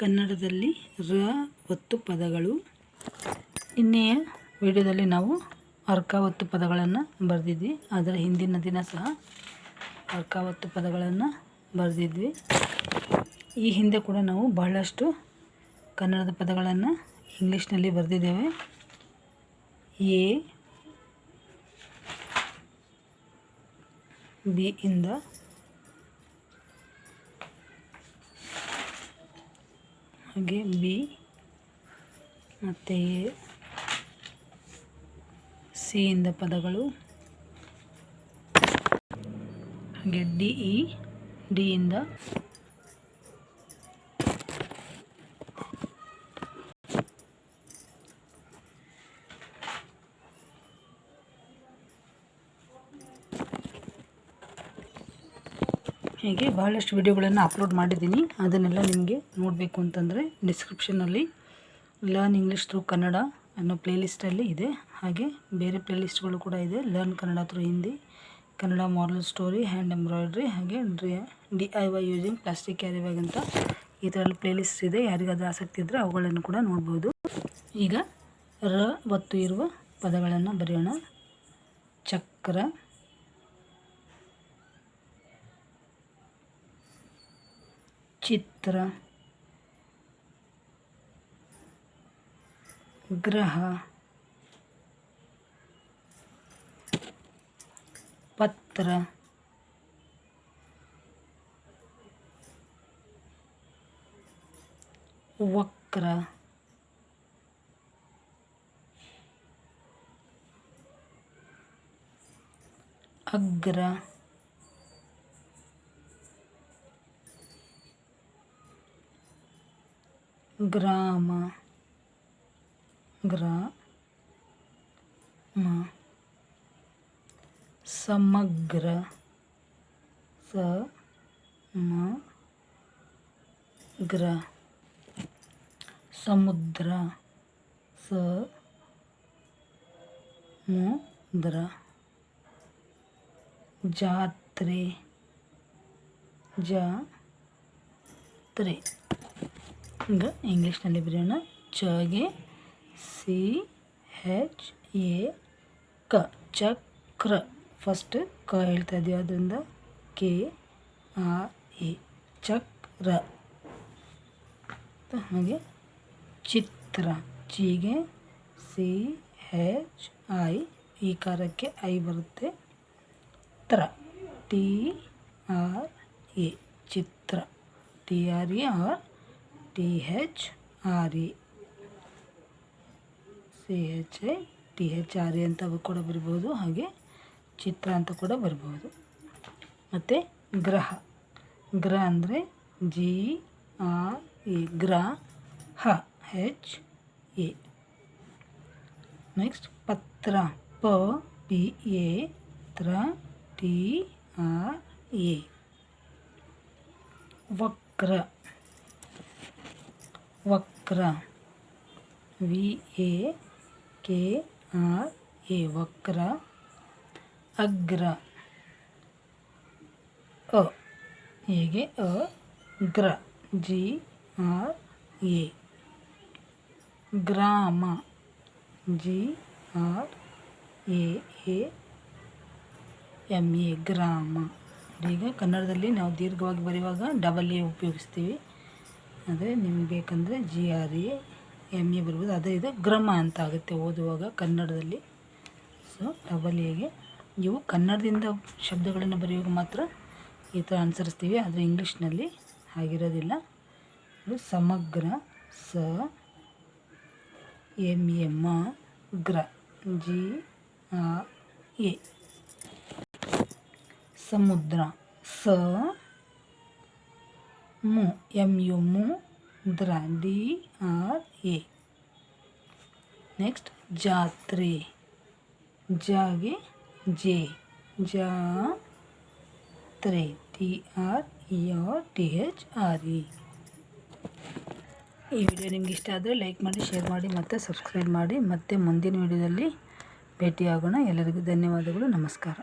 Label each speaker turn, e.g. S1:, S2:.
S1: ಕನ್ನಡದಲ್ಲಿ ರ ಒತ್ತು ಪದಗಳು. ನಿನ್ನೆಯ ವಿಡಿಯೋದಲ್ಲಿ ನಾವು ಅರ್ಕ ಒತ್ತು ಪದಗಳನ್ನು ಬರೆದಿದ್ವಿ. ಅದರ ಹಿಂದಿನ ದಿನ ಸಹ ಅರ್ಕ ಒತ್ತು ಪದಗಳನ್ನು ಬರೆದಿದ್ವಿ. ಈ ಹಿಂದೆ ಕೂಡ ನಾವು ಬಹಳಷ್ಟು ಕನ್ನಡದ ಪದಗಳನ್ನು ಇಂಗ್ಲೀಷ್ನಲ್ಲಿ ಬರೆದಿದ್ದೇವೆ. ಎ ಬಿ ಇಂದ ಹಾಗೆ ಬಿ ಮತ್ತು ಎ, ಸಿ ಇಂದ ಪದಗಳು, ಹಾಗೆ ಡಿ ಇ, ಡಿ ಇಂದ ಹೀಗೆ ಬಹಳಷ್ಟು ವಿಡಿಯೋಗಳನ್ನು ಅಪ್ಲೋಡ್ ಮಾಡಿದ್ದೀನಿ. ಅದನ್ನೆಲ್ಲ ನಿಮಗೆ ನೋಡಬೇಕು ಅಂತಂದರೆ ಡಿಸ್ಕ್ರಿಪ್ಷನಲ್ಲಿ ಲರ್ನ್ ಇಂಗ್ಲೀಷ್ ಥ್ರೂ ಕನ್ನಡ ಅನ್ನೋ ಪ್ಲೇಲಿಸ್ಟಲ್ಲಿ ಇದೆ. ಹಾಗೆ ಬೇರೆ ಪ್ಲೇಲಿಸ್ಟ್ಗಳು ಕೂಡ ಇದೆ. Learn Kannada through Hindi, Kannada moral story, hand embroidery, ಹಾಗೆ DIY using plastic carry bag ಅಂತ ಈ ಥರ ಪ್ಲೇಲಿಸ್ಟ್ ಇದೆ. ಯಾರಿಗಾದ್ರೂ ಆಸಕ್ತಿ ಇದ್ದರೆ ಅವುಗಳನ್ನು ಕೂಡ ನೋಡ್ಬೋದು. ಈಗ ರ ಒತ್ತು ಇರುವ ಪದಗಳನ್ನು ಬರೆಯೋಣ. ಚಕ್ರ, ಚಿತ್ರ, ಗ್ರಹ, ಪತ್ರ, ವಕ್ರ, ಅಗ್ರ, ಗ್ರಾಮ, ಸಮಗ್ರ, ಸಮುದ್ರ, ಜಾತ್ರೆ, ಈಗ ಇಂಗ್ಲೀಷ್ನಲ್ಲಿ ಬರೆಯೋಣ. ಚಗೆ CHA ಚಕ್ರ. ಫಸ್ಟ್ ಕ ಹೇಳ್ತಾ ಇದ್ದೀವಿ, ಅದರಿಂದ KRA ಚಕ್ರ. ಹಾಗೆ ಚಿತ್ರ, ಚಿಗೆ CHI, ಈ ಕಾರಕ್ಕೆ ಐ ಬರುತ್ತೆ. ತ್ರ, TRA Chitra, TRA or THRA, CHI THRA ಅಂತ ಕೂಡ ಬರಿಬೋದು. ಹಾಗೆ ಚಿತ್ರ ಅಂತ ಕೂಡ ಬರ್ಬೋದು. ಮತ್ತು ಗ್ರಹ, ಅಂದರೆ GRA ಗ್ರಹ, HA. ನೆಕ್ಸ್ಟ್ ಪತ್ರ, PA ತ್ರ, TRA. ವಕ್ರ, VAKRA ವಕ್ರ. ಅಗ್ರ, ಹೀಗೆ ಗ್ರ, GRA. ಗ್ರಾಮ, GRAAMA ಗ್ರಾಮ. ಈಗ ಕನ್ನಡದಲ್ಲಿ ನಾವು ದೀರ್ಘವಾಗಿ ಬರೆಯುವಾಗ ಡಬಲ್ ಎ ಉಪಯೋಗಿಸ್ತೀವಿ. ಅದೇ ನಿಮ್ಗೆ ಬೇಕಂದರೆ GRAMA ಬರ್ಬೋದು. ಅದೇ ಇದು ಗ್ರಾಮ ಅಂತ ಆಗುತ್ತೆ ಓದುವಾಗ ಕನ್ನಡದಲ್ಲಿ. ಸೊ ಡಬಲ್ ಎಗೆ ಇವು ಕನ್ನಡದಿಂದ ಶಬ್ದಗಳನ್ನು ಬರೆಯುವಾಗ ಮಾತ್ರ ಈ ಥರ ಅನುಸರಿಸ್ತೀವಿ. ಆದರೆ ಇಂಗ್ಲೀಷ್ನಲ್ಲಿ ಹಾಗಿರೋದಿಲ್ಲ. ಸಮಗ್ರ, MAMಗ್ರ, GRA. ಸಮುದ್ರ, MU ದ್ರ, DRA. ನೆಕ್ಸ್ಟ್ ಜಾತ್ರೆ, ಜಾಗೆ J, ಜಾತ್ರೆ, TREOTHRE. ಈ ವಿಡಿಯೋ ನಿಮ್ಗೆ ಇಷ್ಟ ಆದರೆ ಲೈಕ್ ಮಾಡಿ, ಶೇರ್ ಮಾಡಿ ಮತ್ತು ಸಬ್ಸ್ಕ್ರೈಬ್ ಮಾಡಿ. ಮತ್ತೆ ಮುಂದಿನ ವಿಡಿಯೋದಲ್ಲಿ ಭೇಟಿಯಾಗೋಣ. ಎಲ್ಲರಿಗೂ ಧನ್ಯವಾದಗಳು. ನಮಸ್ಕಾರ.